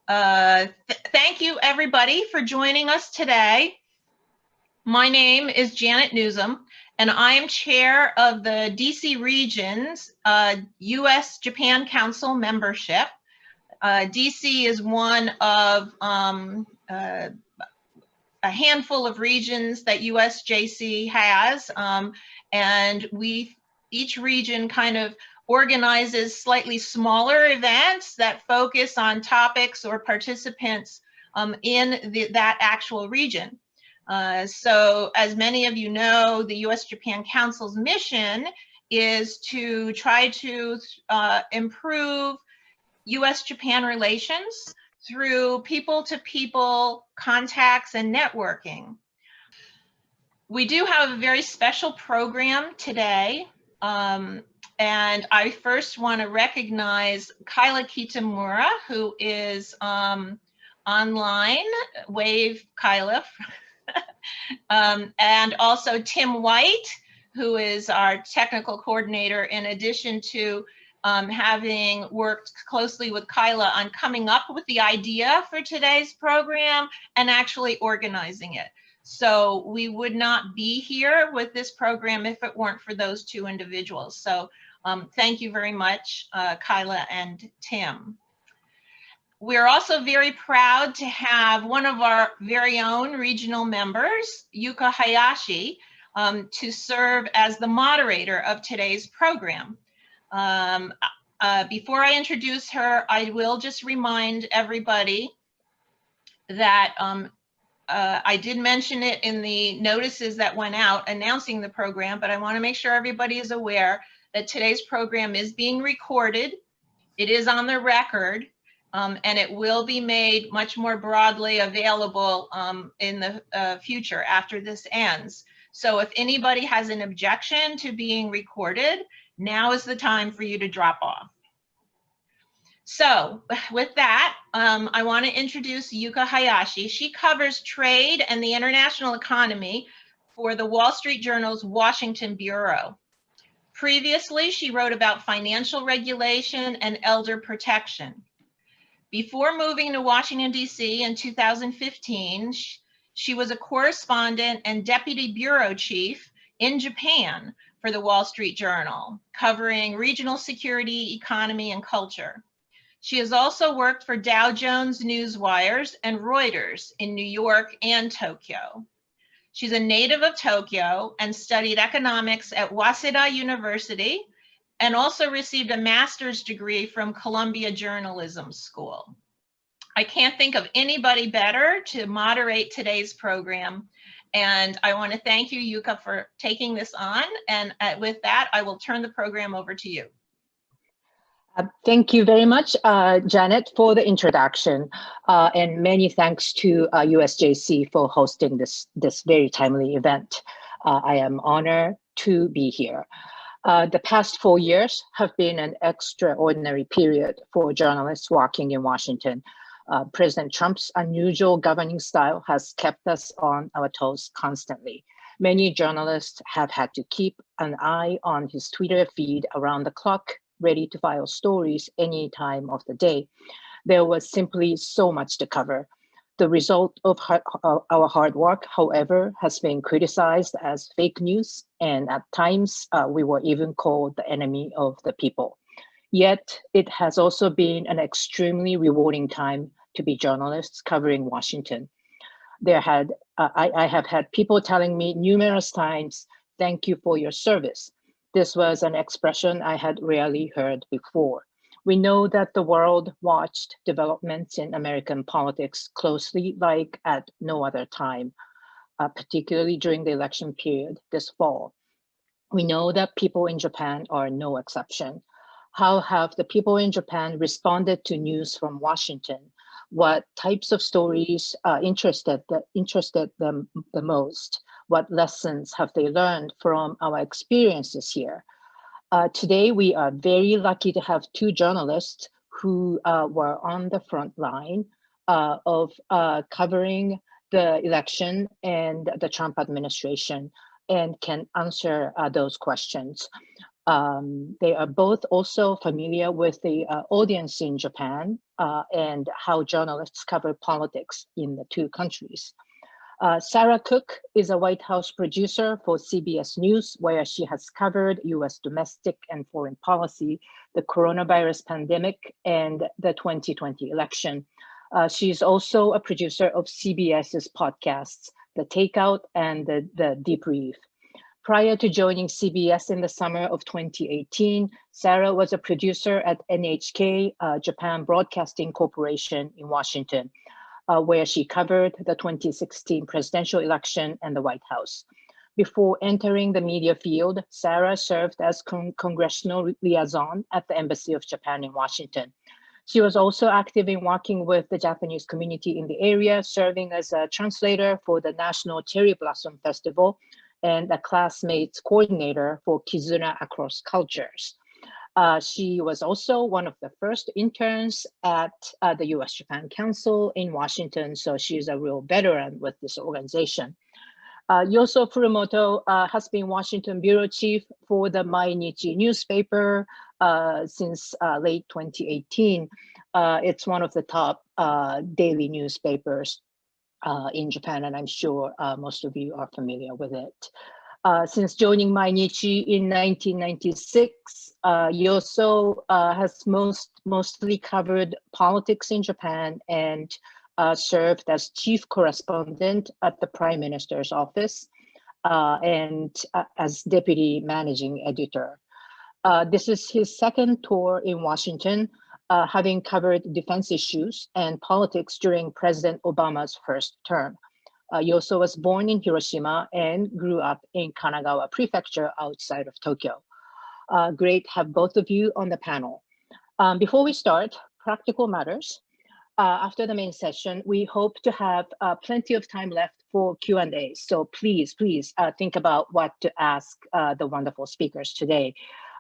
Thank you, everybody, for joining us today. My name is Janet Newsom, and I am chair of the DC Region's U.S.-Japan Council membership. DC is one of a handful of regions that USJC has, and each region kind of organizes slightly smaller events that focus on topics or participants in that actual region. So as many of you know, the US-Japan Council's mission is to try to improve US-Japan relations through people-to-people contacts and networking. We do have a very special program today. And I first want to recognize Kyla Kitamura, who is online. Wave, Kyla. And also Tim White, who is our technical coordinator, in addition to having worked closely with Kyla on coming up with the idea for today's program and actually organizing it. So we would not be here with this program if it weren't for those two individuals. So thank you very much, Kyla and Tim. We're also very proud to have one of our very own regional members, Yuka Hayashi, to serve as the moderator of today's program. Before I introduce her, I will just remind everybody that I did mention it in the notices that went out announcing the program, but I want to make sure everybody is aware that today's program is being recorded. It is on the record, and it will be made much more broadly available in the future after this ends. So if anybody has an objection to being recorded, now is the time for you to drop off. So with that, I want to introduce Yuka Hayashi. She covers trade and the international economy for the Wall Street Journal's Washington Bureau. Previously, she wrote about financial regulation and elder protection. Before moving to Washington, D.C. in 2015, she was a correspondent and deputy bureau chief in Japan for the Wall Street Journal, covering regional security, economy, and culture. She has also worked for Dow Jones Newswires and Reuters in New York and Tokyo. She's a native of Tokyo and studied economics at Waseda University and also received a master's degree from Columbia Journalism School. I can't think of anybody better to moderate today's program. And I want to thank you, Yuka, for taking this on. And with that, I will turn the program over to you. Thank you very much, Janet, for the introduction. And many thanks to USJC for hosting this very timely event. I am honored to be here. The past 4 years have been an extraordinary period for journalists working in Washington. President Trump's unusual governing style has kept us on our toes constantly. Many journalists have had to keep an eye on his Twitter feed around the clock, ready to file stories any time of the day. There was simply so much to cover. The result of our hard work, however, has been criticized as fake news, and at times we were even called the enemy of the people. Yet it has also been an extremely rewarding time to be journalists covering Washington. I have had people telling me numerous times, "Thank you for your service." This was an expression I had rarely heard before. We know that the world watched developments in American politics closely like at no other time, particularly during the election period this fall. We know that people in Japan are no exception. How have the people in Japan responded to news from Washington? What types of stories interested them the most? What lessons have they learned from our experiences here? Today, we are very lucky to have two journalists who were on the front line of covering the election and the Trump administration and can answer those questions. They are both also familiar with the audience in Japan and how journalists cover politics in the two countries. Sarah Cook is a White House producer for CBS News, where she has covered US domestic and foreign policy, the coronavirus pandemic, and the 2020 election. She's also a producer of CBS's podcasts, The Takeout and the Debrief. Prior to joining CBS in the summer of 2018, Sarah was a producer at NHK, Japan Broadcasting Corporation in Washington, where she covered the 2016 presidential election and the White House. Before entering the media field, Sarah served as congressional liaison at the Embassy of Japan in Washington. She was also active in working with the Japanese community in the area, serving as a translator for the National Cherry Blossom Festival and a classmates coordinator for Kizuna Across Cultures. She was also one of the first interns at the US-Japan Council in Washington, so she's a real veteran with this organization. Yoso Furumoto has been Washington bureau chief for the Mainichi newspaper since late 2018. It's one of the top daily newspapers in Japan, and I'm sure most of you are familiar with it. Since joining Mainichi in 1996, Yoso has mostly covered politics in Japan and served as chief correspondent at the Prime Minister's office and as deputy managing editor. This is his second tour in Washington, having covered defense issues and politics during President Obama's first term. Yoso was born in Hiroshima and grew up in Kanagawa Prefecture outside of Tokyo. Great to have both of you on the panel. Before we start, practical matters. After the main session, we hope to have plenty of time left for Q&A. So please think about what to ask the wonderful speakers today.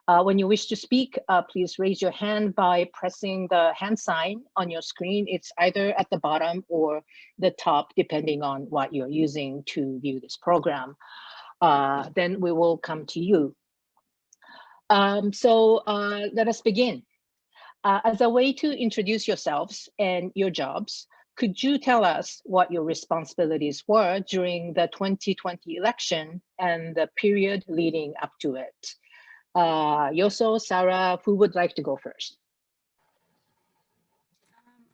When you wish to speak, please raise your hand by pressing the hand sign on your screen. It's either at the bottom or the top, depending on what you're using to view this program. Then we will come to you. Let us begin. As a way to introduce yourselves and your jobs, could you tell us what your responsibilities were during the 2020 election and the period leading up to it? Yoso, Sarah, who would like to go first?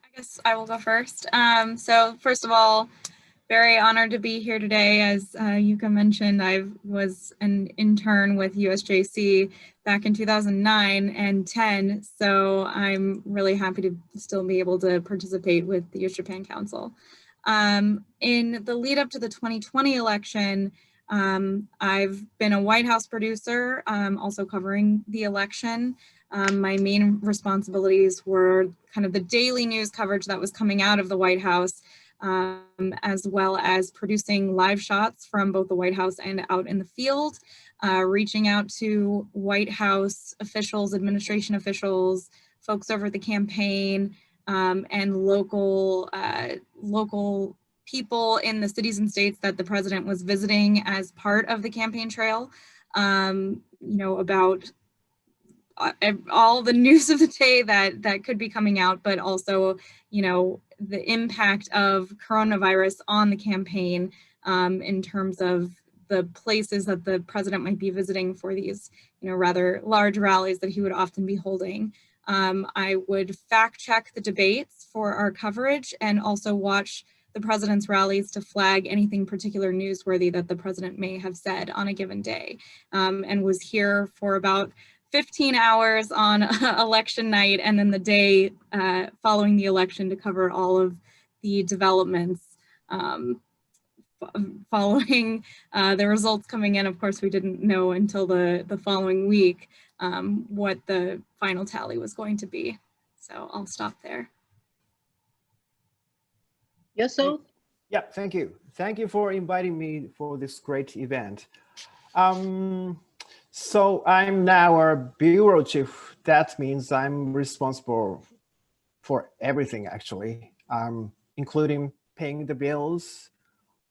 I guess I will go first. So first of all, very honored to be here today. As Yuka mentioned, I was an intern with USJC back in 2009 and 10, so I'm really happy to still be able to participate with the US-Japan Council. In the lead up to the 2020 election, I've been a White House producer, also covering the election. My main responsibilities were kind of the daily news coverage that was coming out of the White House, as well as producing live shots from both the White House and out in the field, reaching out to White House officials, administration officials, folks over at the campaign, and local people in the cities and states that the president was visiting as part of the campaign trail, about all the news of the day that could be coming out, but also, the impact of coronavirus on the campaign in terms of the places that the president might be visiting for these, rather large rallies that he would often be holding. I would fact check the debates for our coverage and also watch the president's rallies to flag anything particular newsworthy that the president may have said on a given day, and was here for about 15 hours on election night and then the day following the election to cover all of the developments following the results coming in. Of course, we didn't know until the following week what the final tally was going to be. So I'll stop there. Yoso? Yeah, thank you. Thank you for inviting me for this great event. So I'm now a bureau chief. That means I'm responsible for everything, actually, including paying the bills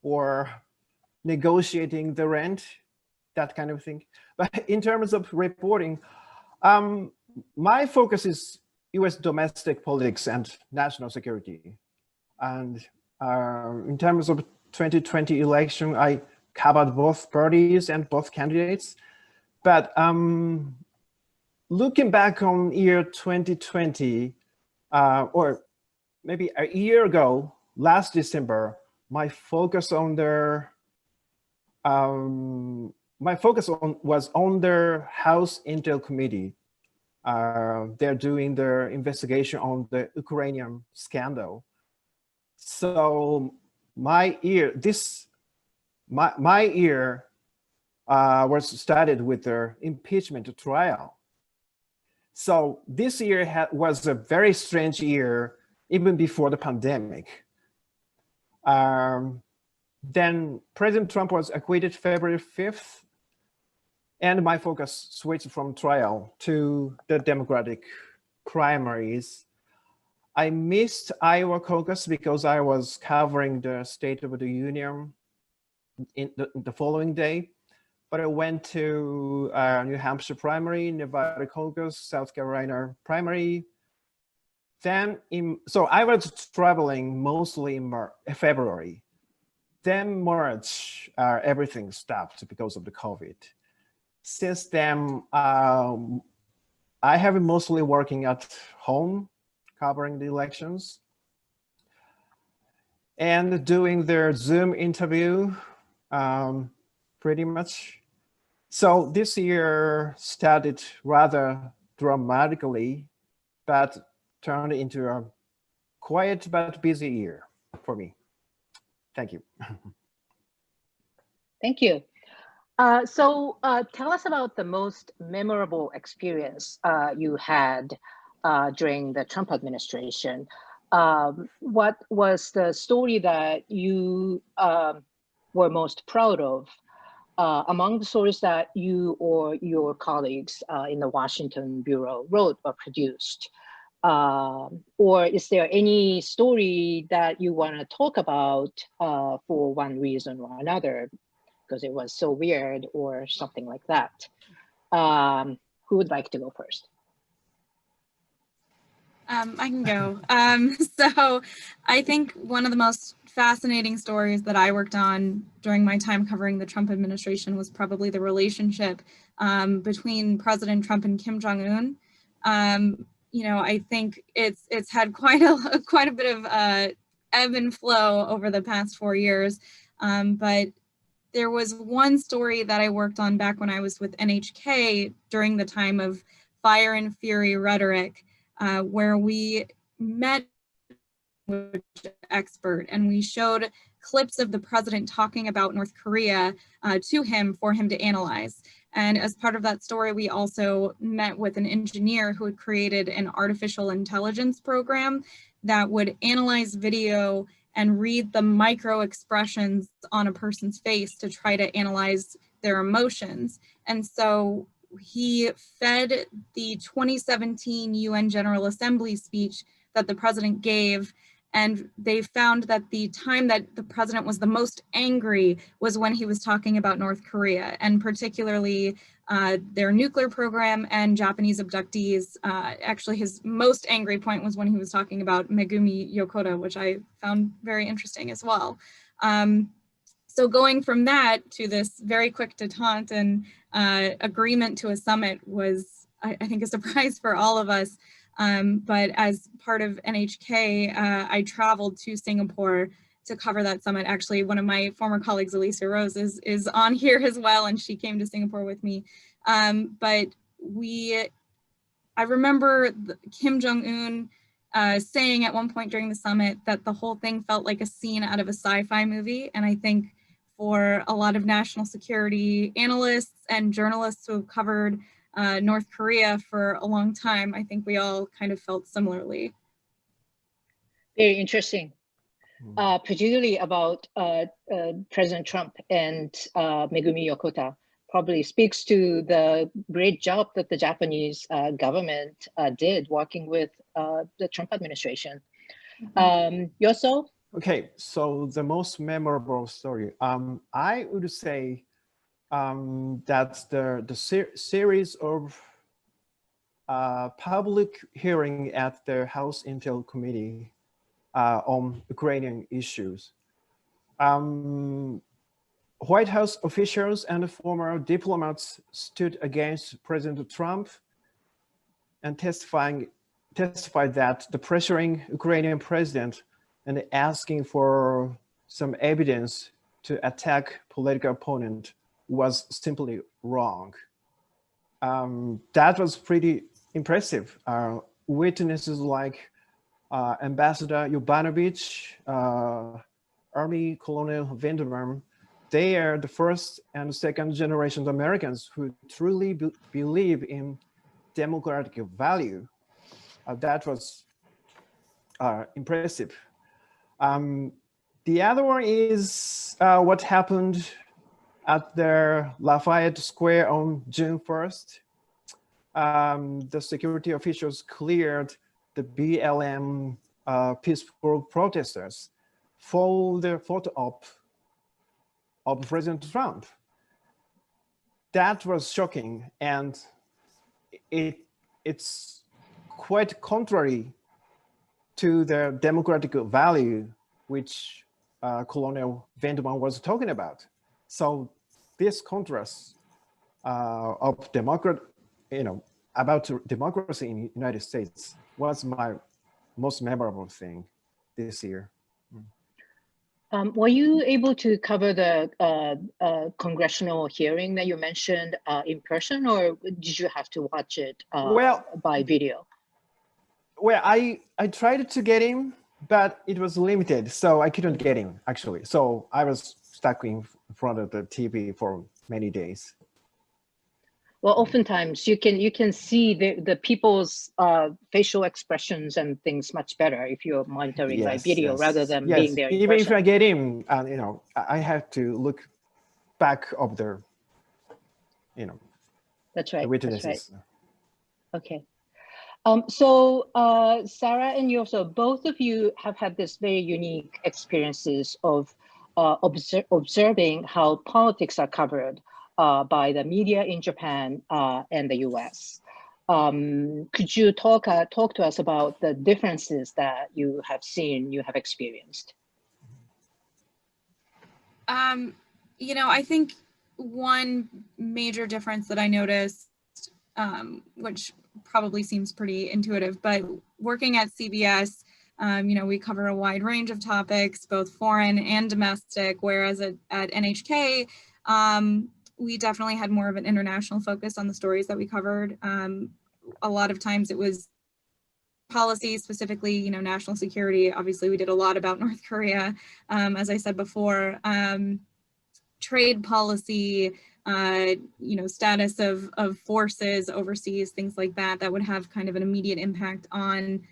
or negotiating the rent. that kind of thing. But in terms of reporting, my focus is US domestic politics and national security. And in terms of 2020 election, I covered both parties and both candidates. But looking back on year 2020, or maybe a year ago, last December, my focus was on their House Intel Committee. They're doing their investigation on the Ukrainian scandal. So my year was started with their impeachment trial. So this year was a very strange year, even before the pandemic. Then President Trump was acquitted February 5th, and my focus switched from trial to the Democratic primaries. I missed Iowa caucus because I was covering the State of the Union in the following day, but I went to New Hampshire primary, Nevada caucus, South Carolina primary. Then, so I was traveling mostly in February. Then March, everything stopped because of the COVID. Since then, I have been mostly working at home, covering the elections, and doing their Zoom interview, pretty much. So this year started rather dramatically, but turned into a quiet but busy year for me. Thank you. Thank you. So tell us about the most memorable experience you had during the Trump administration. What was the story that you were most proud of among the stories that you or your colleagues in the Washington Bureau wrote or produced? Or is there any story that you want to talk about for one reason or another, because it was so weird or something like that? Who would like to go first? I can go. So I think one of the most fascinating stories that I worked on during my time covering the Trump administration was probably the relationship between President Trump and Kim Jong-un. You know, I think it's had quite a bit of ebb and flow over the past 4 years. But there was one story that I worked on back when I was with NHK during the time of Fire and Fury rhetoric, where we met with an expert and we showed clips of the president talking about North Korea to him for him to analyze. And as part of that story, we also met with an engineer who had created an artificial intelligence program that would analyze video and read the micro expressions on a person's face to try to analyze their emotions. And so he fed the 2017 UN General Assembly speech that the president gave, and they found that the time that the president was the most angry was when he was talking about North Korea, and particularly their nuclear program and Japanese abductees. Actually, his most angry point was when he was talking about Megumi Yokota, which I found very interesting as well. So going from that to this very quick detente and agreement to a summit was, I think, a surprise for all of us. But as part of NHK, I traveled to Singapore to cover that summit. Actually, one of my former colleagues, Alicia Rose, is on here as well, and she came to Singapore with me. But I remember Kim Jong-un saying at one point during the summit that the whole thing felt like a scene out of a sci-fi movie. And I think for a lot of national security analysts and journalists who have covered North Korea for a long time, I think we all kind of felt similarly. Very interesting, particularly about President Trump and Megumi Yokota. Probably speaks to the great job that the Japanese government did working with the Trump administration. Yoso? Okay, so the most memorable story, I would say That's the series of public hearing at the House Intel Committee on Ukrainian issues. White House officials and former diplomats stood against President Trump and testified that the pressuring Ukrainian president and asking for some evidence to attack political opponent was simply wrong. That was pretty impressive. Witnesses like Ambassador Yovanovitch, Army Colonel Vanderman, they are the first and second generation Americans who truly believe in democratic value. That was impressive. The other one is what happened at the Lafayette Square on June 1st. The security officials cleared the BLM peaceful protesters for the photo op of President Trump. That was shocking, and it's quite contrary to the democratic value which Colonel Vanderman was talking about. So this contrast of about democracy in the United States was my most memorable thing this year. Were you able to cover the congressional hearing that you mentioned in person, or did you have to watch it by video? Well, I tried to get in, but it was limited, so I couldn't get in, actually. So I was stuck in front of the TV for many days. Well, oftentimes you can see the people's facial expressions and things much better if you're monitoring by video rather than being there in Even person. if I get in, I have to look back of the, That's right. the witnesses. That's right. Okay. So Sarah and Yoso, both of you have had this very unique experiences of observing how politics are covered by the media in Japan and the US. Could you talk to us about the differences that you have seen, you have experienced? I think one major difference that I noticed, which probably seems pretty intuitive, but working at CBS, we cover a wide range of topics, both foreign and domestic, whereas at NHK, we definitely had more of an international focus on the stories that we covered. A lot of times it was policy, specifically, national security. Obviously, we did a lot about North Korea, as I said before, trade policy, status of forces overseas, things like that, that would have kind of an immediate impact on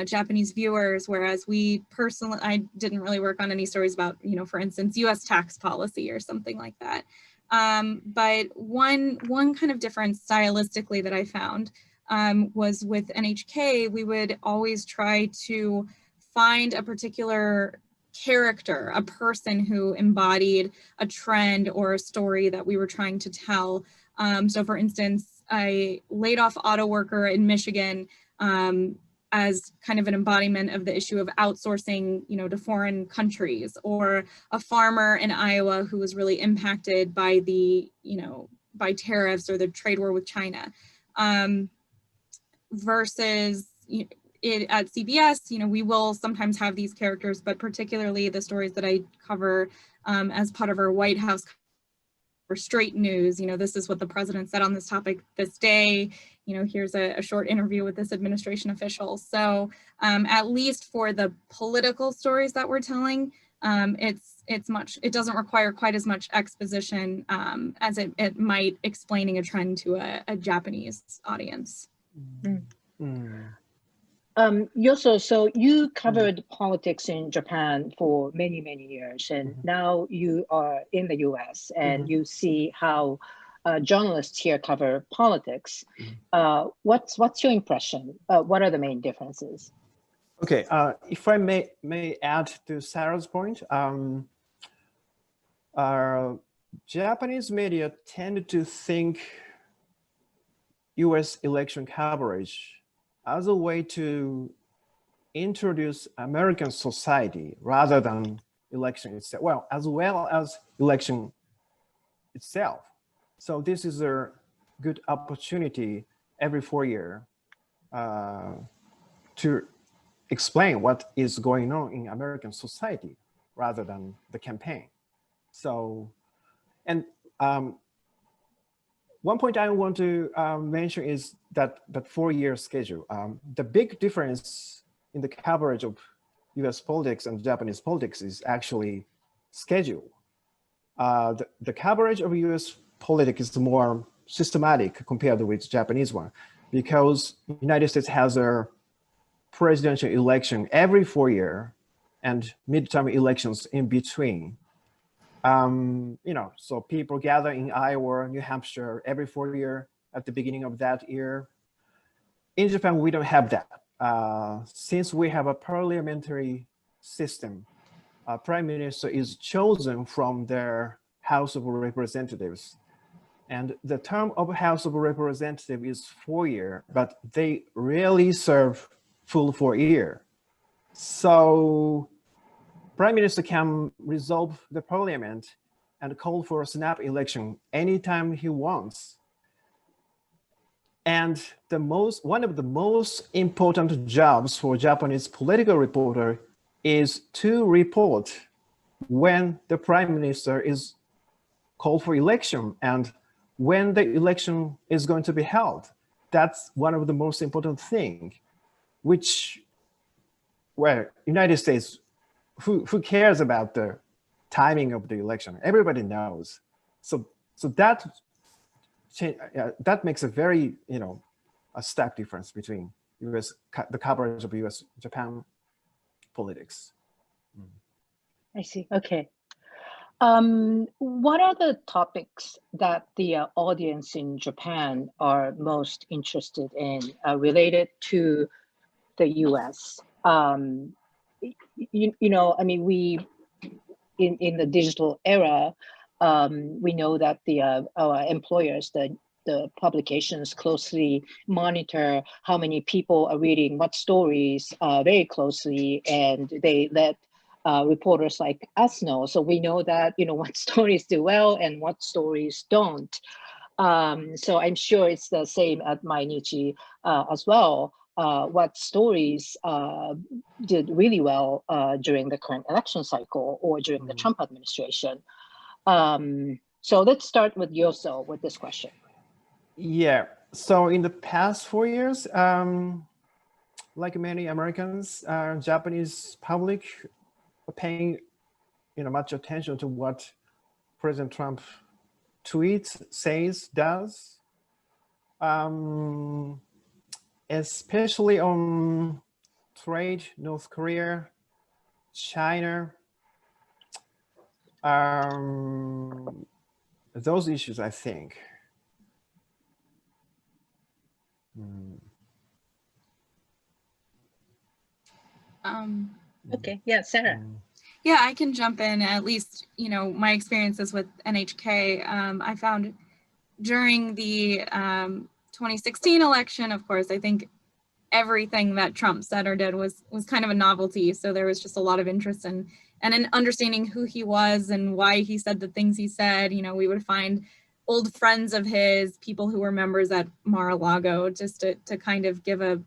Japanese viewers, whereas I didn't really work on any stories about, for instance, US tax policy or something like that. But one kind of difference stylistically that I found was with NHK, we would always try to find a particular character, a person who embodied a trend or a story that we were trying to tell. So for instance, a laid off auto worker in Michigan as kind of an embodiment of the issue of outsourcing, to foreign countries, or a farmer in Iowa who was really impacted by by tariffs or the trade war with China. Versus at CBS, we will sometimes have these characters, but particularly the stories that I cover as part of our White House or straight news, this is what the president said on this topic this day, here's a short interview with this administration official. So at least for the political stories that we're telling, it doesn't require quite as much exposition as it might explaining a trend to a Japanese audience. Yoso, so you covered politics in Japan for many, many years, and now you are in the US and you see how journalists here cover politics. What's your impression? What are the main differences? Okay, if I may add to Sarah's point, Japanese media tend to think US election coverage as a way to introduce American society rather than election itself, well as election itself. So this is a good opportunity every 4 years to explain what is going on in American society rather than the campaign. So, and one point I want to mention is that 4-year schedule. The big difference in the coverage of US politics and Japanese politics is actually schedule. The coverage of US politics is more systematic compared with Japanese one, because United States has a presidential election every 4 years and midterm elections in between. So people gather in Iowa, New Hampshire every 4 years at the beginning of that year. In Japan, we don't have that. Since we have a parliamentary system, prime minister is chosen from their House of Representatives. And the term of House of Representatives is 4 years, but they rarely serve full 4 years. So prime minister can resolve the parliament and call for a snap election anytime he wants. And one of the most important jobs for Japanese political reporter is to report when the prime minister is called for election and when the election is going to be held. That's one of the most important things, which, United States, who cares about the timing of the election? Everybody knows. So that makes a very, a stark difference between the coverage of US Japan politics. I see. Okay. What are the topics that the audience in Japan are most interested in related to the US? We in the digital era, we know that our employers, the publications closely monitor how many people are reading what stories very closely, and they let reporters like us know. So we know that, what stories do well and what stories don't. So I'm sure it's the same at Mainichi as well. What stories did really well during the current election cycle or during the Trump administration? So let's start with Yoso with this question. Yeah, so in the past 4 years, like many Americans, Japanese public are paying much attention to what President Trump tweets, says, does. Especially on trade, North Korea, China, those issues, I think. Okay, yeah, Sarah. Yeah, I can jump in. At least, my experiences with NHK, I found during the 2016 election, of course, I think everything that Trump said or did was kind of a novelty. So there was just a lot of interest in understanding who he was and why he said the things he said. We would find old friends of his, people who were members at Mar-a-Lago, just to kind of give a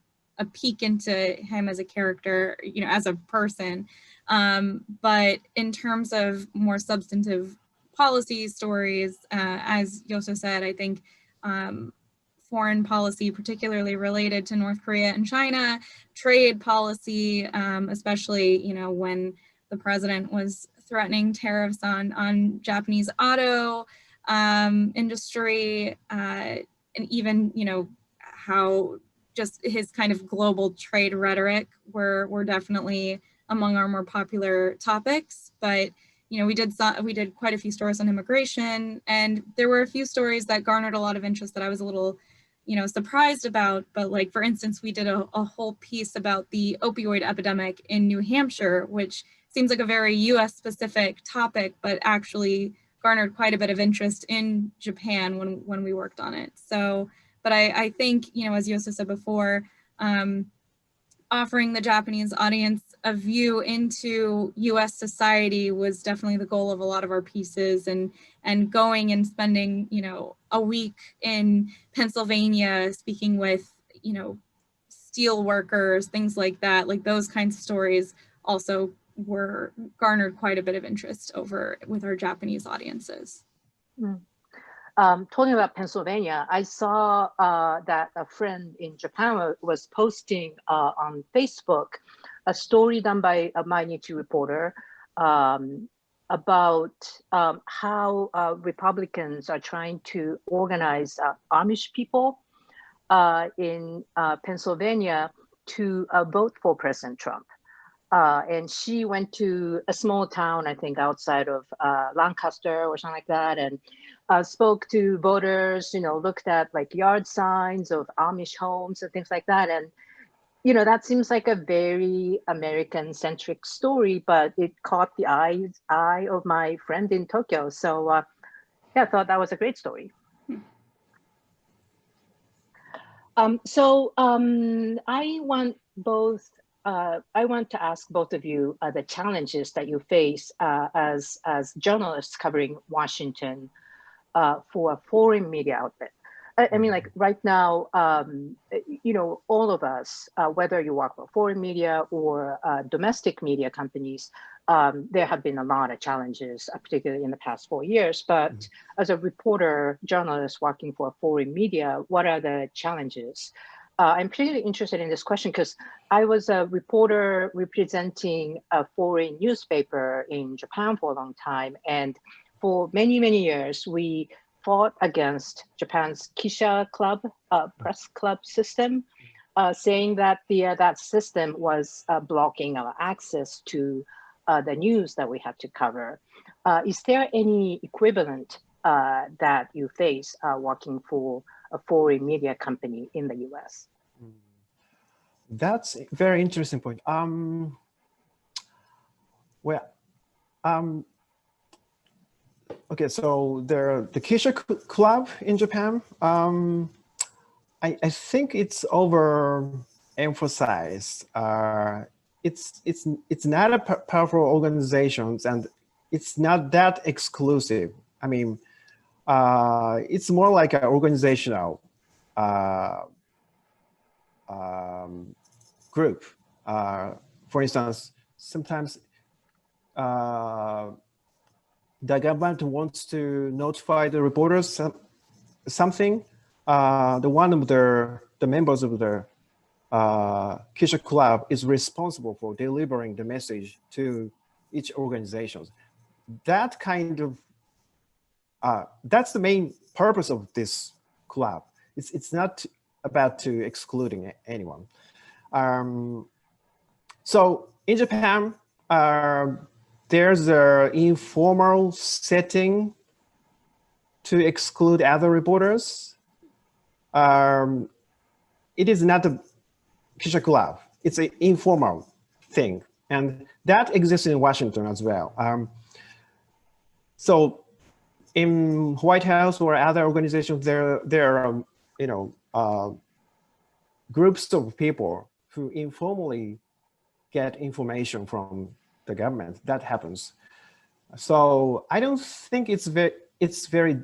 peek into him as a character, as a person. But in terms of more substantive policy stories, as Yoso said, I think foreign policy, particularly related to North Korea and China, trade policy, especially, when the president was threatening tariffs on Japanese auto industry, and even, how just his kind of global trade rhetoric were definitely among our more popular topics. But we did quite a few stories on immigration, and there were a few stories that garnered a lot of interest that I was a little surprised about. But like, for instance, we did a whole piece about the opioid epidemic in New Hampshire, which seems like a very US specific topic, but actually garnered quite a bit of interest in Japan when we worked on it. So, but I think, you know, as you also said before, offering the Japanese audience a view into US society was definitely the goal of a lot of our pieces, and going and spending, you know, a week in Pennsylvania speaking with, you know, steel workers, things like that, like those kinds of stories also were garnered quite a bit of interest over with our Japanese audiences. Talking about Pennsylvania, I saw that a friend in Japan was posting on Facebook a story done by a Mainichi reporter about how Republicans are trying to organize Amish people in Pennsylvania to vote for President Trump. And she went to a small town, I think outside of Lancaster or something like that, and spoke to voters, you know, looked at like yard signs of Amish homes and things like that. And, you know, that seems like a very American-centric story, but it caught the eye of my friend in Tokyo. So yeah, I thought that was a great story. I want to ask both of you the challenges that you face as journalists covering Washington for a foreign media outlet. I mean, like right now, you know, all of us, whether you work for foreign media or domestic media companies, there have been a lot of challenges, particularly in the past 4 years. But as a reporter, journalist working for foreign media, what are the challenges? I'm particularly interested in this question because I was a reporter representing a foreign newspaper in Japan for a long time. And for many, many years, we fought against Japan's Kisha Club, press club system, saying that that system was blocking our access to the news that we had to cover. Is there any equivalent that you face working for a foreign media company in the US? That's a very interesting point. Okay, so the Kisha Club in Japan, I think it's overemphasized. It's not a powerful organization, and it's not that exclusive. I mean, it's more like an organizational group. For instance, sometimes the government wants to notify the reporters something. One of the members of the Kisha Club is responsible for delivering the message to each organization. That kind of that's the main purpose of this club. It's not about to excluding anyone. So in Japan, there's an informal setting to exclude other reporters. It is not a Kisha Club. It's an informal thing, and that exists in Washington as well. So in White House or other organizations, there are groups of people who informally get information from the government. That happens. So I don't think it's very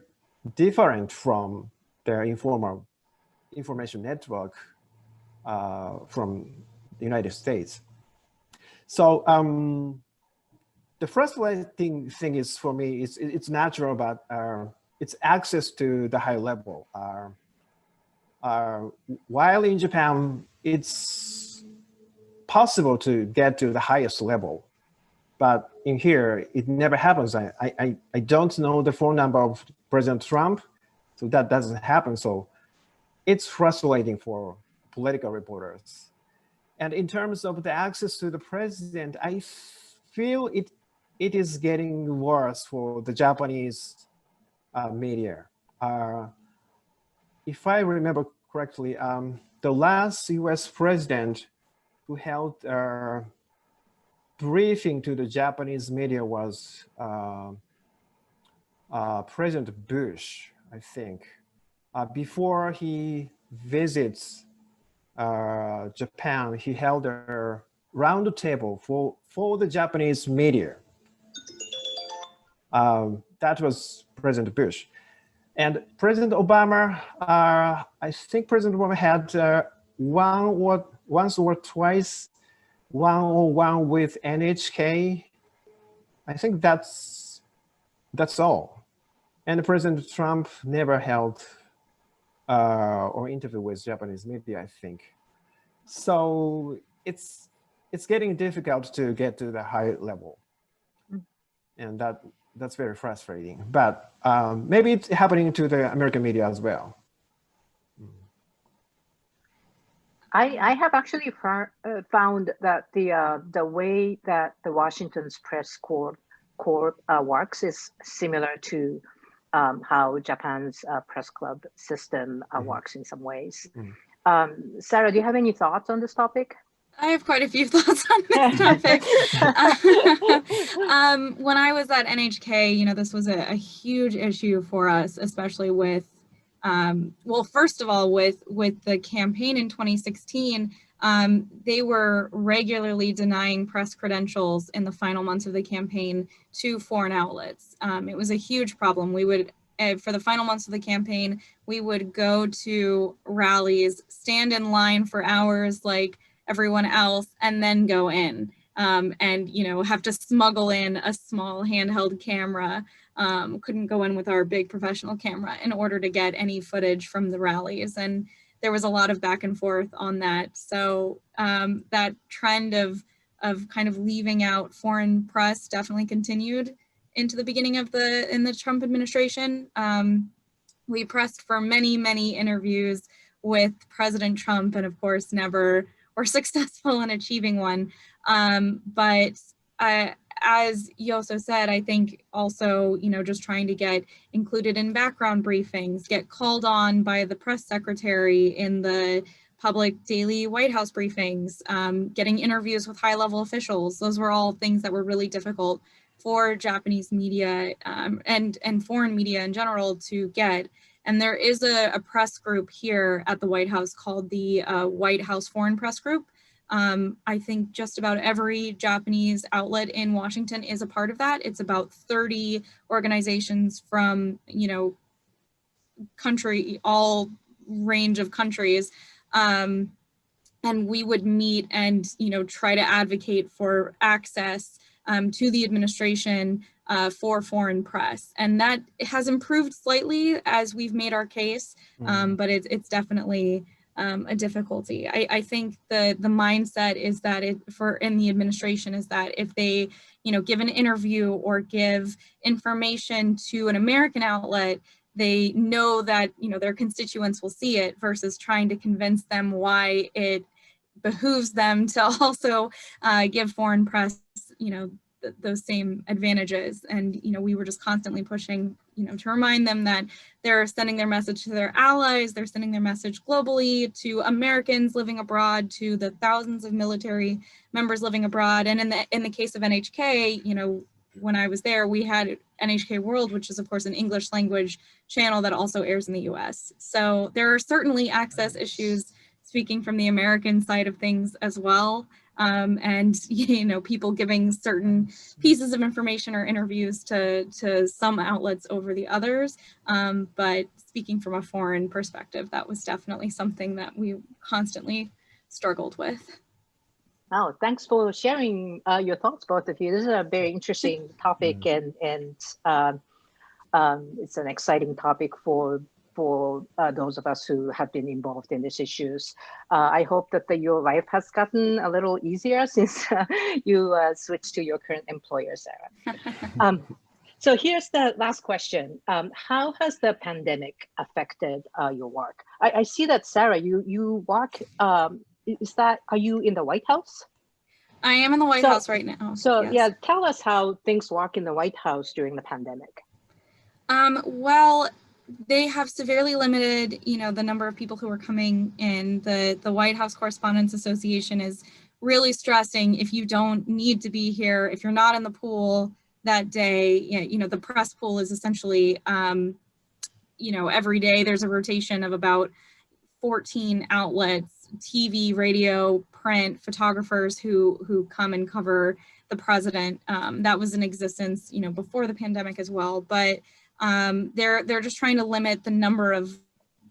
different from their informal information network from the United States. So the frustrating thing is, for me, it's natural, but it's access to the high level. While in Japan, it's possible to get to the highest level, but in here, it never happens. I don't know the phone number of President Trump, so that doesn't happen. So it's frustrating for political reporters. And in terms of the access to the president, I feel it is getting worse for the Japanese media. If I remember correctly, the last US president who held a briefing to the Japanese media was President Bush, I think, before he visits Japan, he held a round table for the Japanese media. That was President Bush. And President Obama, I think President Obama had once or twice one-on-one with NHK. I think that's all. And President Trump never held or interview with Japanese media, I think. So it's getting difficult to get to the high level, and that's very frustrating. But maybe it's happening to the American media as well. I have actually found that the way that the Washington's press corps works is similar to how Japan's press club system works in some ways. Sarah, do you have any thoughts on this topic? I have quite a few thoughts on this topic. When I was at NHK, this was a huge issue for us, especially with, well, first of all, with the campaign in 2016, they were regularly denying press credentials in the final months of the campaign to foreign outlets. It was a huge problem. We would, for the final months of the campaign, we would go to rallies, stand in line for hours like everyone else, and then go in and, have to smuggle in a small handheld camera. Couldn't go in with our big professional camera in order to get any footage from the rallies. And there was a lot of back and forth on that. So that trend of kind of leaving out foreign press definitely continued into the beginning of in the Trump administration. We pressed for many, many interviews with President Trump, and of course never were successful in achieving one. But as you also said, I think also, just trying to get included in background briefings, get called on by the press secretary in the public daily White House briefings, getting interviews with high-level officials. Those were all things that were really difficult for Japanese media and foreign media in general to get. And there is a press group here at the White House called the White House Foreign Press Group. I think just about every Japanese outlet in Washington is a part of that. It's about 30 organizations from, all range of countries. And we would meet and, try to advocate for access to the administration for foreign press. And that has improved slightly as we've made our case, but it's definitely a difficulty. I think the mindset is that in the administration is that if they, give an interview or give information to an American outlet, they know that, their constituents will see it, versus trying to convince them why it behooves them to also give foreign press, those same advantages. And, we were just constantly pushing, to remind them that they're sending their message to their allies, they're sending their message globally to Americans living abroad, to the thousands of military members living abroad. And in the case of NHK, when I was there, we had NHK World, which is of course an English language channel that also airs in the US. So there are certainly access issues, speaking from the American side of things as well. And, people giving certain pieces of information or interviews to some outlets over the others. But speaking from a foreign perspective, that was definitely something that we constantly struggled with. Oh, thanks for sharing your thoughts, both of you. This is a very interesting topic, and it's an exciting topic for those of us who have been involved in these issues. I hope that your life has gotten a little easier since you switched to your current employer, Sarah. So here's the last question. How has the pandemic affected your work? I see that, Sarah, you work, are you in the White House? I am in the White House right now. So yes. Yeah, tell us how things work in the White House during the pandemic. Well, they have severely limited, the number of people who are coming in. The White House Correspondents Association is really stressing, if you don't need to be here, if you're not in the pool, that day. You know, the press pool is essentially, you know, every day there's a rotation of about 14 outlets, TV, radio, print, photographers who come and cover the president. That was in existence, you know, before the pandemic as well. But they're just trying to limit the number of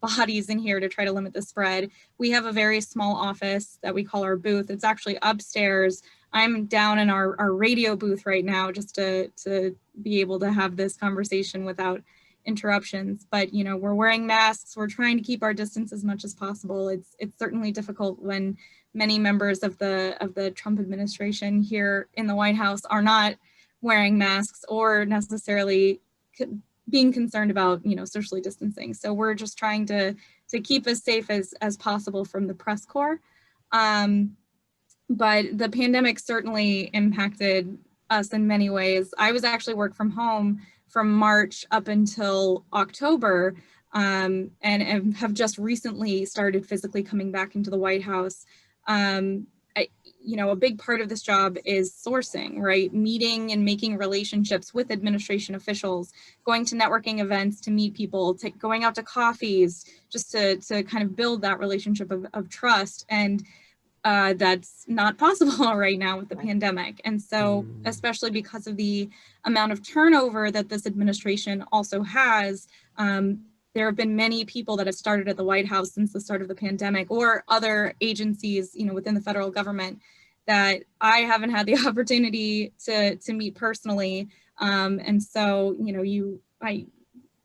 bodies in here to try to limit the spread. We have a very small office that we call our booth. It's actually upstairs. I'm down in our radio booth right now just to be able to have this conversation without interruptions. But, you know, we're wearing masks. We're trying to keep our distance as much as possible. It's certainly difficult when many members of the Trump administration here in the White House are not wearing masks or necessarily being concerned about, you know, socially distancing. So we're just trying to keep as safe as possible from the press corps. But the pandemic certainly impacted us in many ways. I was actually work from home from March up until October, and have just recently started physically coming back into the White House. You know, a big part of this job is sourcing, right? Meeting and making relationships with administration officials, going to networking events to meet people, going out to coffees, just to kind of build that relationship of trust. And that's not possible right now with the pandemic. And so, especially because of the amount of turnover that this administration also has, there have been many people that have started at the White House since the start of the pandemic, or other agencies, you know, within the federal government that I haven't had the opportunity to meet personally. And so, you know, I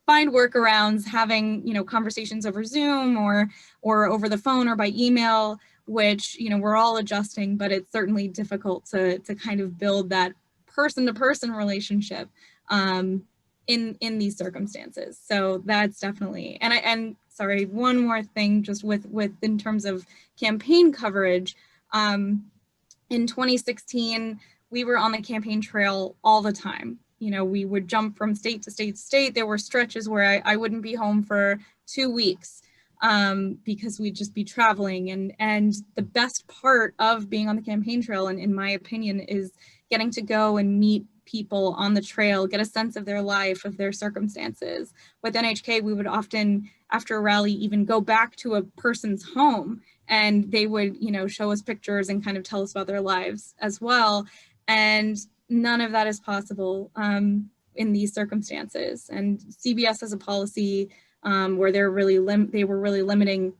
find workarounds, having, you know, conversations over Zoom or over the phone or by email, which, you know, we're all adjusting, but it's certainly difficult to kind of build that person-to-person relationship in these circumstances. So that's definitely, and sorry, one more thing, just with in terms of campaign coverage. In 2016, we were on the campaign trail all the time. You know, we would jump from state to state to state. There were stretches where I wouldn't be home for 2 weeks because we'd just be traveling. And the best part of being on the campaign trail, and in my opinion, is getting to go and meet people on the trail, get a sense of their life, of their circumstances. With NHK, we would often, after a rally, even go back to a person's home, and they would, you know, show us pictures and kind of tell us about their lives as well. And none of that is possible in these circumstances. And CBS has a policy where they were really limiting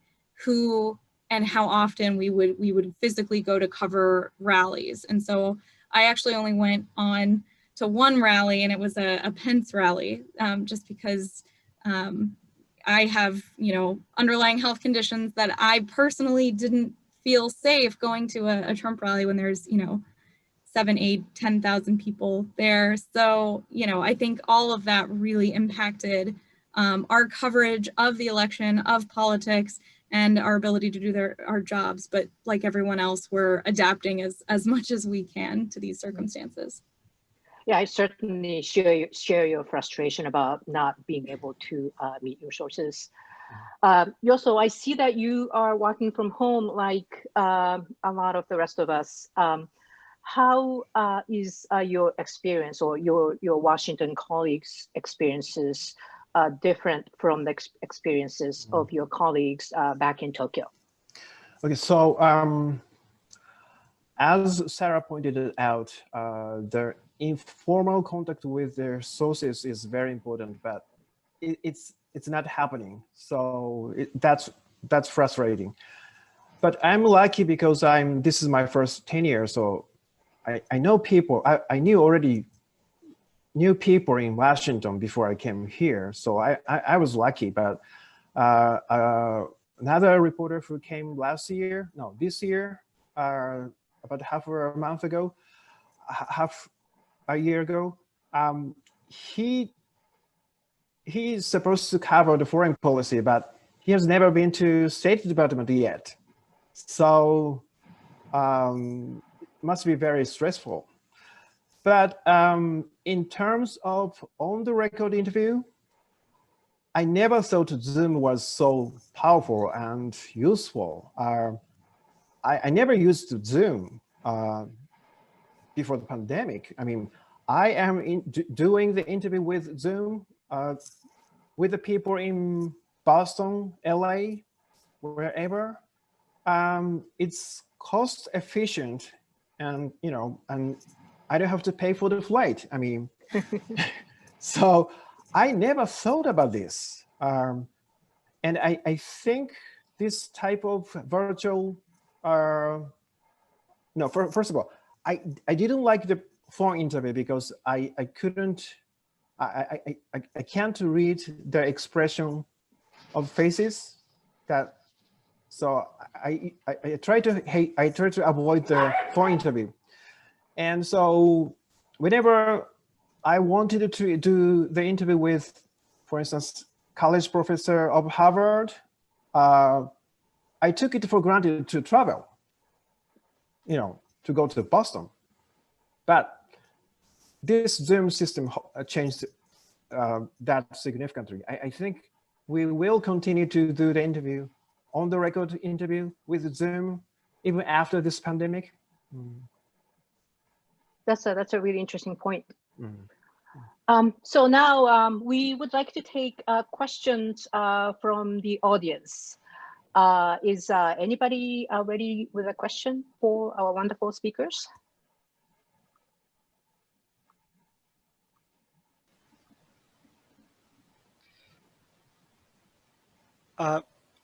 who and how often we would physically go to cover rallies. And so I actually only went on to one rally, and it was a Pence rally, just because I have, you know, underlying health conditions that I personally didn't feel safe going to a Trump rally when there's, you know, 7, 8, 10,000 people there. So, you know, I think all of that really impacted our coverage of the election, of politics, and our ability to do our jobs. But like everyone else, we're adapting as much as we can to these circumstances. Yeah, I certainly share your frustration about not being able to meet your sources. Yossou, I see that you are working from home like a lot of the rest of us. How is your experience, or your Washington colleagues' experiences different from the experiences of your colleagues back in Tokyo? Okay, so as Sarah pointed out, the informal contact with their sources is very important, but it's not happening. So that's frustrating. But I'm lucky because this is my first tenure, so I know people. I already knew people in Washington before I came here, so I was lucky. But another reporter who came this year, about half a year ago, he's supposed to cover the foreign policy, but he has never been to State Department yet. So must be very stressful. But in terms of on-the-record interview, I never thought Zoom was so powerful and useful. I never used Zoom before the pandemic. I mean, I am doing the interview with Zoom with the people in Boston, LA, wherever. It's cost efficient, and and I don't have to pay for the flight. I mean, so I never thought about this, and I think this type of virtual. No, first of all, I didn't like the phone interview because I couldn't. I can't read the expression of faces that. So I try to avoid the phone interview, and so whenever I wanted to do the interview with, for instance, college professor of Harvard, I took it for granted to travel, to go to Boston, but this Zoom system changed that significantly. I think we will continue to do the interview, on the record interview with Zoom, even after this pandemic. That's a really interesting point. Mm. So now we would like to take questions from the audience. Is anybody ready with a question for our wonderful speakers?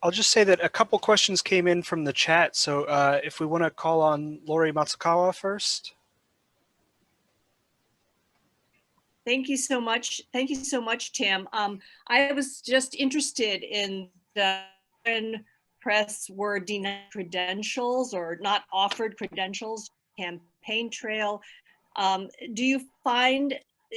I'll just say that a couple questions came in from the chat. So if we want to call on Lori Matsukawa first. Thank you so much. Thank you so much, Tim. I was just interested in the press were denied credentials or not offered credentials, campaign trail. Do you find,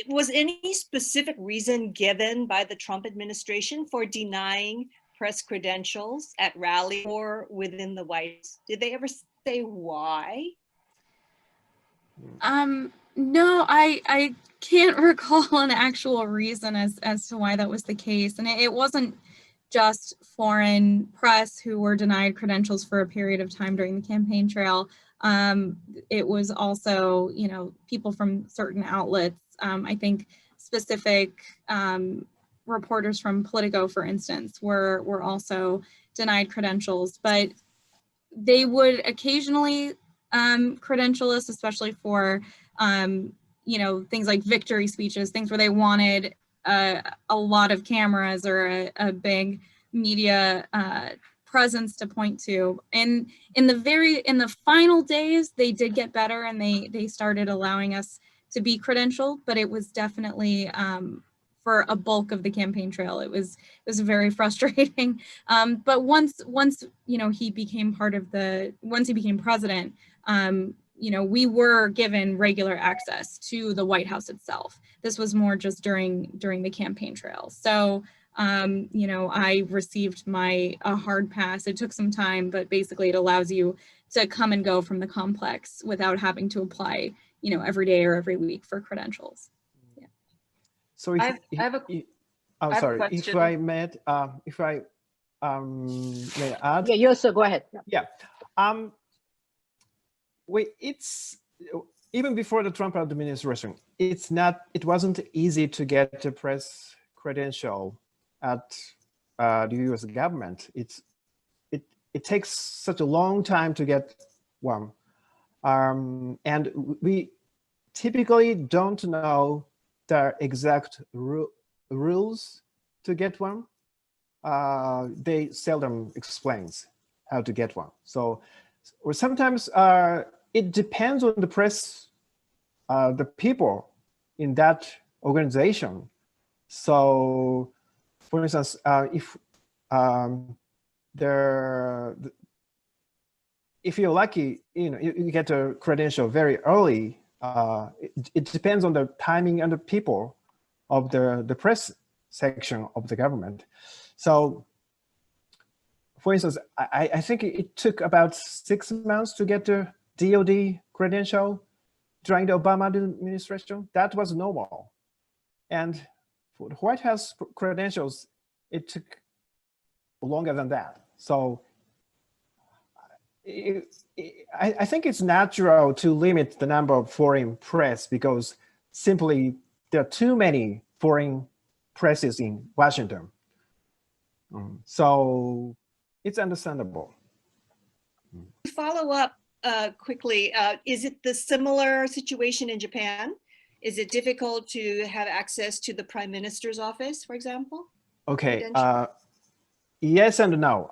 was any specific reason given by the Trump administration for denying press credentials at rally or within the White House? Did they ever say why? No, I can't recall an actual reason as to why that was the case. And it wasn't just foreign press who were denied credentials for a period of time during the campaign trail. It was also, people from certain outlets. I think specific reporters from Politico, for instance, were also denied credentials, but they would occasionally credential us, especially for things like victory speeches, things where they wanted a lot of cameras or a big media presence to point to. And in the final days, they did get better and they started allowing us to be credentialed, but it was definitely for a bulk of the campaign trail. It was very frustrating. But once he became once he became president, we were given regular access to the White House itself. This was more just during the campaign trail. So, I received a hard pass. It took some time, but basically it allows you to come and go from the complex without having to apply, every day or every week for credentials. Yeah. So I have a if I may add. Yeah, Yosu, go ahead. Yeah. It's even before the Trump administration, it wasn't easy to get a press credential at the U.S. government. It takes such a long time to get one, and we typically don't know the exact rules to get one. They seldom explains how to get one. So, or sometimes it depends on the press, the people in that organization. So, for instance, if you're lucky, you get a credential very early. It depends on the timing and the people of the press section of the government. So, for instance, I think it took about 6 months to get the DOD credential during the Obama administration. That was normal. And for the White House credentials, it took longer than that. So I think it's natural to limit the number of foreign press because simply there are too many foreign presses in Washington. So it's understandable. Follow up quickly. Is it the similar situation in Japan? Is it difficult to have access to the Prime Minister's office, for example? Okay. Credential? Yes and no.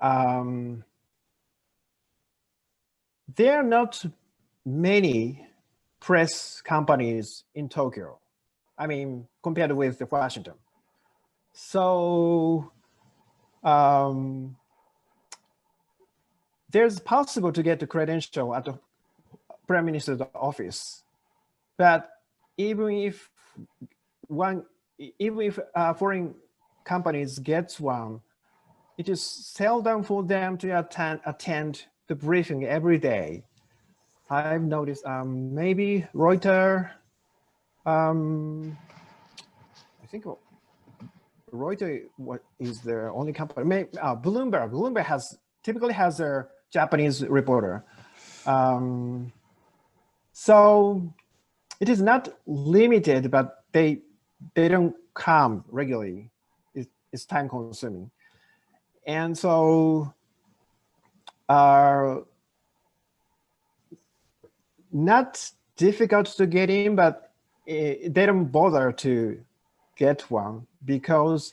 There are not many press companies in Tokyo. I mean, compared with Washington. So there's possible to get the credential at the Prime Minister's office, but even if foreign companies gets one, it is seldom for them to attend the briefing every day. I've noticed maybe Reuters, I think Reuters is the only company. Maybe, Bloomberg typically has a Japanese reporter. So it is not limited, but they don't come regularly. It's time consuming. And so not difficult to get in, but they don't bother to get one because,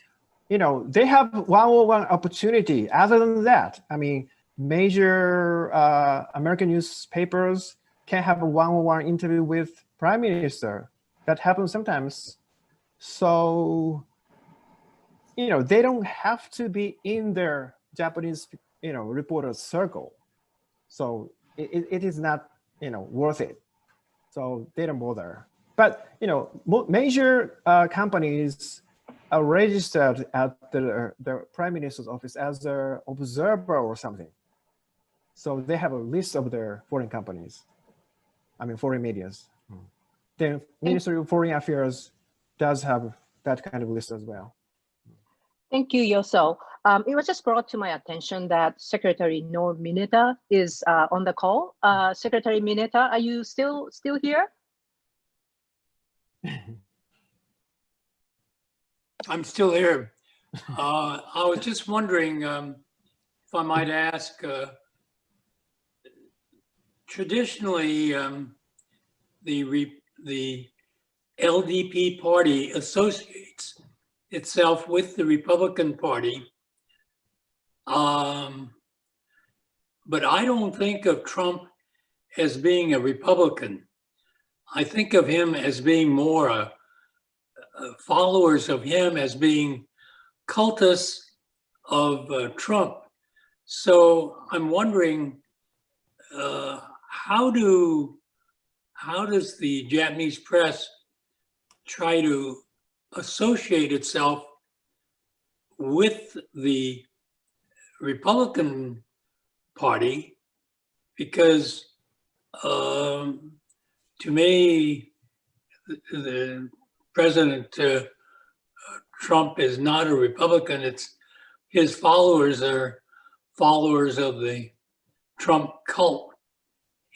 they have one-on-one opportunity. Other than that, I mean, major American newspapers can have a one-on-one interview with Prime Minister. That happens sometimes. So, they don't have to be in their Japanese, reporter's circle. So it is not, worth it. So they don't bother. But, major companies are registered at the Prime Minister's office as an observer or something. So they have a list of their foreign companies. I mean, foreign medias. The Ministry of Foreign Affairs does have that kind of list as well. Thank you, Yoso. It was just brought to my attention that Secretary No Mineta is on the call. Secretary Mineta, are you still here? I'm still here. I was just wondering if I might ask, traditionally, the LDP party associates itself with the Republican Party. But I don't think of Trump as being a Republican. I think of him as being more followers of him as being cultists of Trump. So I'm wondering, how does the Japanese press try to associate itself with the Republican Party? Because to me, the President Trump is not a Republican. It's his followers are followers of the Trump cult.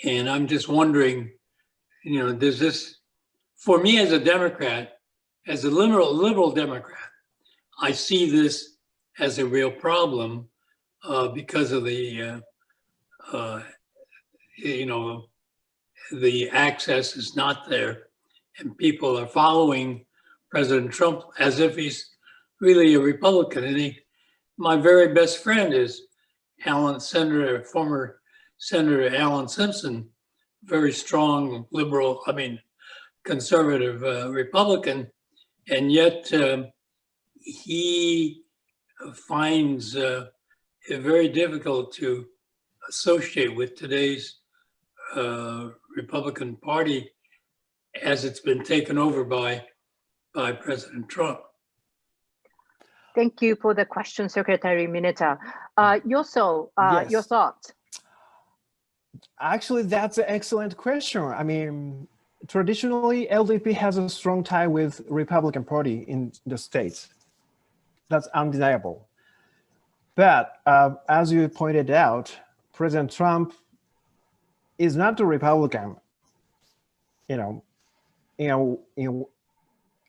And I'm just wondering, does this, for me as a Democrat, as a liberal Democrat, I see this as a real problem because of the, the access is not there, and people are following President Trump as if he's really a Republican. And my very best friend is former Senator Alan Simpson, very strong liberal, conservative Republican, and yet he finds it very difficult to associate with today's Republican Party as it's been taken over by President Trump. Thank you for the question, Secretary Mineta. Yoso, Yes. your thoughts? Actually, that's an excellent question. I mean, traditionally, LDP has a strong tie with Republican Party in the States. That's undeniable. But as you pointed out, President Trump is not a Republican. in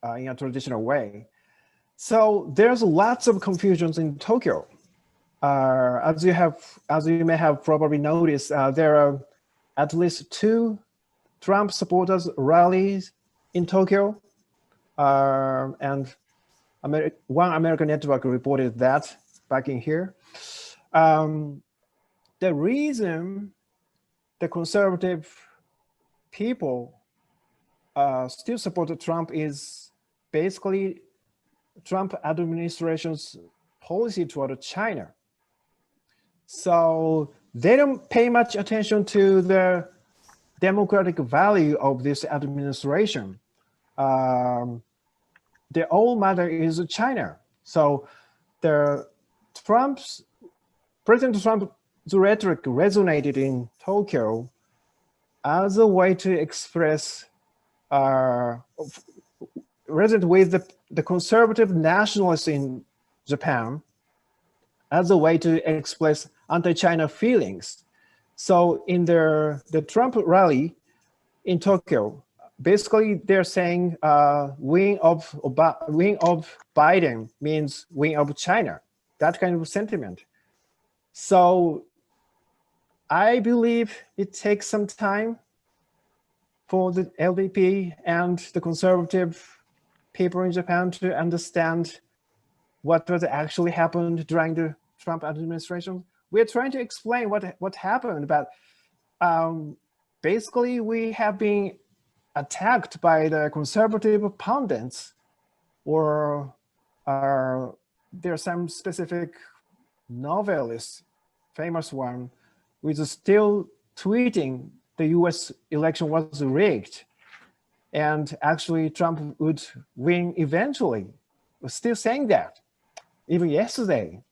a traditional way. So there's lots of confusions in Tokyo. As you may have probably noticed, there are at least 2 Trump supporters rallies in Tokyo, and one American network reported that back in here. The reason the conservative people still support Trump is basically Trump administration's policy toward China. So they don't pay much attention to the democratic value of this administration. The old matter is China. So President Trump's rhetoric resonated in Tokyo as a way to express resonate with the conservative nationalists in Japan as a way to express anti-China feelings. So in the Trump rally in Tokyo, basically they're saying win of Biden means win of China, that kind of sentiment. So I believe it takes some time for the LDP and the conservative people in Japan to understand what was actually happened during the Trump administration. We're trying to explain what happened, but basically we have been attacked by the conservative pundits, or there are some specific novelists, famous one, which is still tweeting the US election was rigged and actually Trump would win eventually. We're still saying that, even yesterday.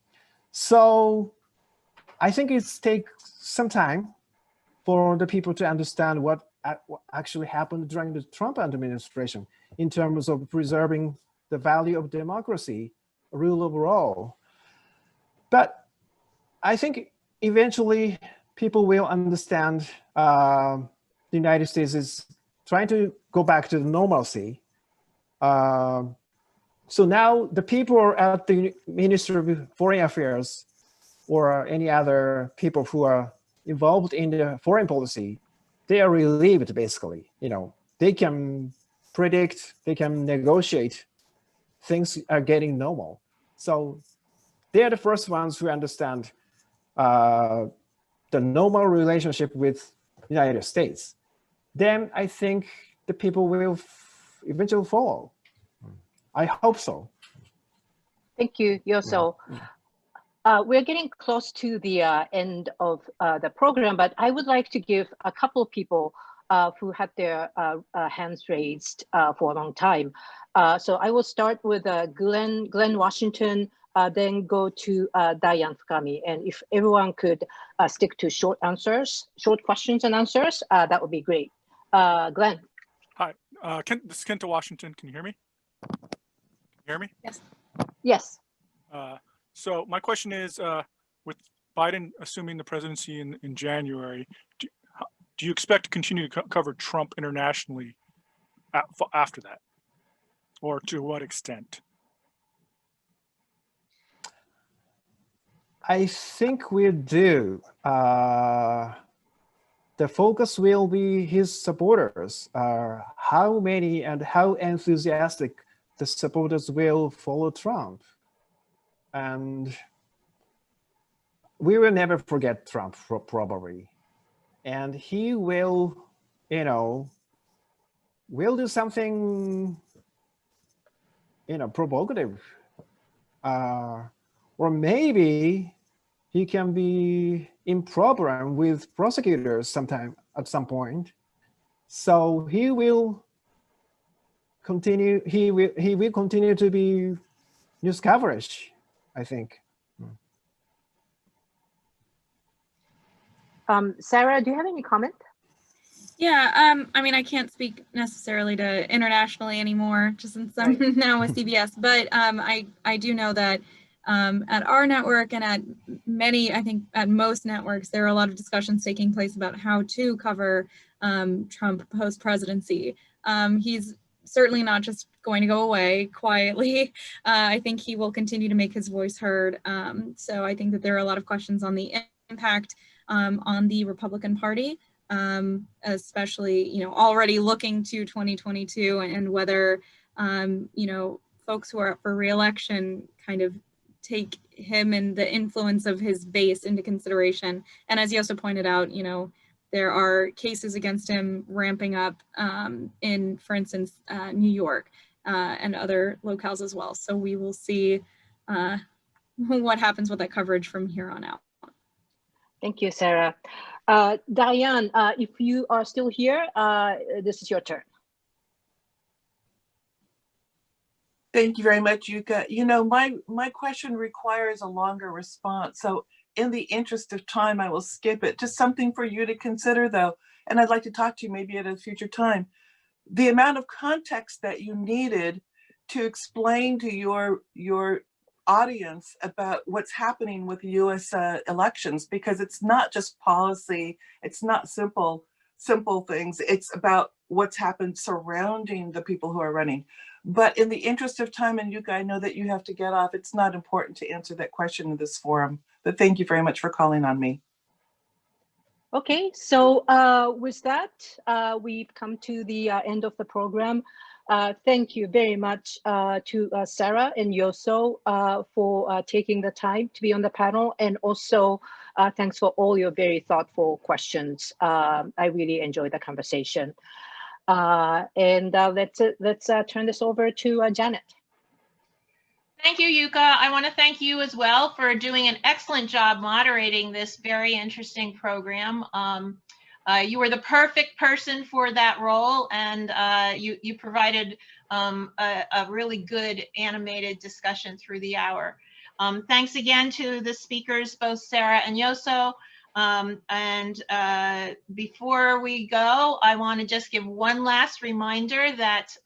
So I think it takes some time for the people to understand what actually happened during the Trump administration in terms of preserving the value of democracy, rule of law. But I think eventually people will understand the United States is trying to go back to the normalcy. So now the people at the Ministry of Foreign Affairs or any other people who are involved in the foreign policy, they are relieved basically. They can predict, they can negotiate, things are getting normal. So they are the first ones who understand the normal relationship with the United States. Then I think the people will eventually follow. I hope so. Thank you, Yoso. We're getting close to the end of the program, but I would like to give a couple of people who had their hands raised for a long time. So I will start with Glenn Washington, then go to Diane Fukami. And if everyone could stick to short questions and answers, that would be great. Glenn. Hi, this is Kenta Washington. Can you hear me? Hear me? Yes. Yes. So my question is, with Biden assuming the presidency in January, do you expect to continue to cover Trump internationally after that? Or to what extent? I think we do. The focus will be his supporters. How many and how enthusiastic the supporters will follow Trump. And we will never forget Trump, probably. And he will, will do something, provocative. Or maybe he can be in problem with prosecutors at some point. So he will continue. He will continue to be news coverage, I think. Sarah, do you have any comment? Yeah, I mean, I can't speak necessarily to internationally anymore, just since I'm now with CBS, but I do know that at our network and at many, I think at most networks, there are a lot of discussions taking place about how to cover Trump post-presidency. He's certainly not just going to go away quietly. I think he will continue to make his voice heard. So I think that there are a lot of questions on the impact on the Republican Party, especially, you know, already looking to 2022 and whether, you know, folks who are up for re-election kind of take him and the influence of his base into consideration. And as you also pointed out, you know, there are cases against him ramping up in, for instance, New York and other locales as well. So we will see what happens with that coverage from here on out. Thank you, Sarah. Diane, if you are still here, this is your turn. Thank you very much, Yuka. You know, my question requires a longer response. So in the interest of time, I will skip it. Just something for you to consider though. And I'd like to talk to you maybe at a future time. The amount of context that you needed to explain to your audience about what's happening with US elections, because it's not just policy. It's not simple things. It's about what's happened surrounding the people who are running. But in the interest of time, and Yuka, I know that you have to get off, it's not important to answer that question in this forum. But thank you very much for calling on me. Okay, so with that, we've come to the end of the program. Thank you very much to Sarah and Yoso for taking the time to be on the panel, and also thanks for all your very thoughtful questions. I really enjoyed the conversation. And let's turn this over to Janet. Thank you, Yuka. I want to thank you as well for doing an excellent job moderating this very interesting program. You were the perfect person for that role, and you provided a really good animated discussion through the hour. Thanks again to the speakers, both Sarah and Yoso. Before we go, I want to just give one last reminder that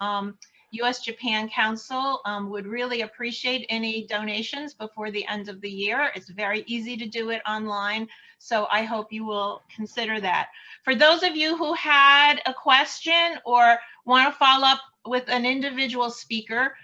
US-Japan Council would really appreciate any donations before the end of the year. It's very easy to do it online, so I hope you will consider that. For those of you who had a question or want to follow up with an individual speaker,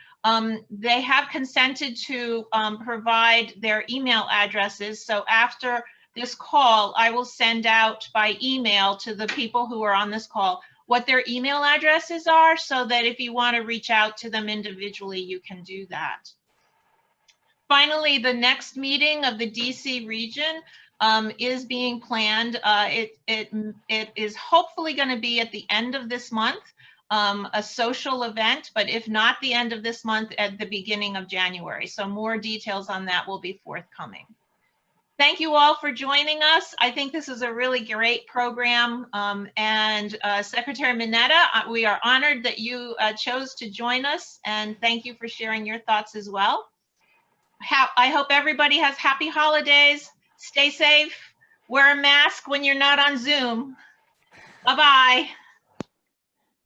they have consented to provide their email addresses. So after this call, I will send out by email to the people who are on this call what their email addresses are, so that if you want to reach out to them individually, you can do that. Finally, the next meeting of the DC region is being planned. It is hopefully going to be at the end of this month, a social event, but if not the end of this month, at the beginning of January. So more details on that will be forthcoming. Thank you all for joining us. I think this is a really great program. Secretary Mineta, we are honored that you chose to join us, and thank you for sharing your thoughts as well. I hope everybody has happy holidays. Stay safe. Wear a mask when you're not on Zoom. Bye-bye.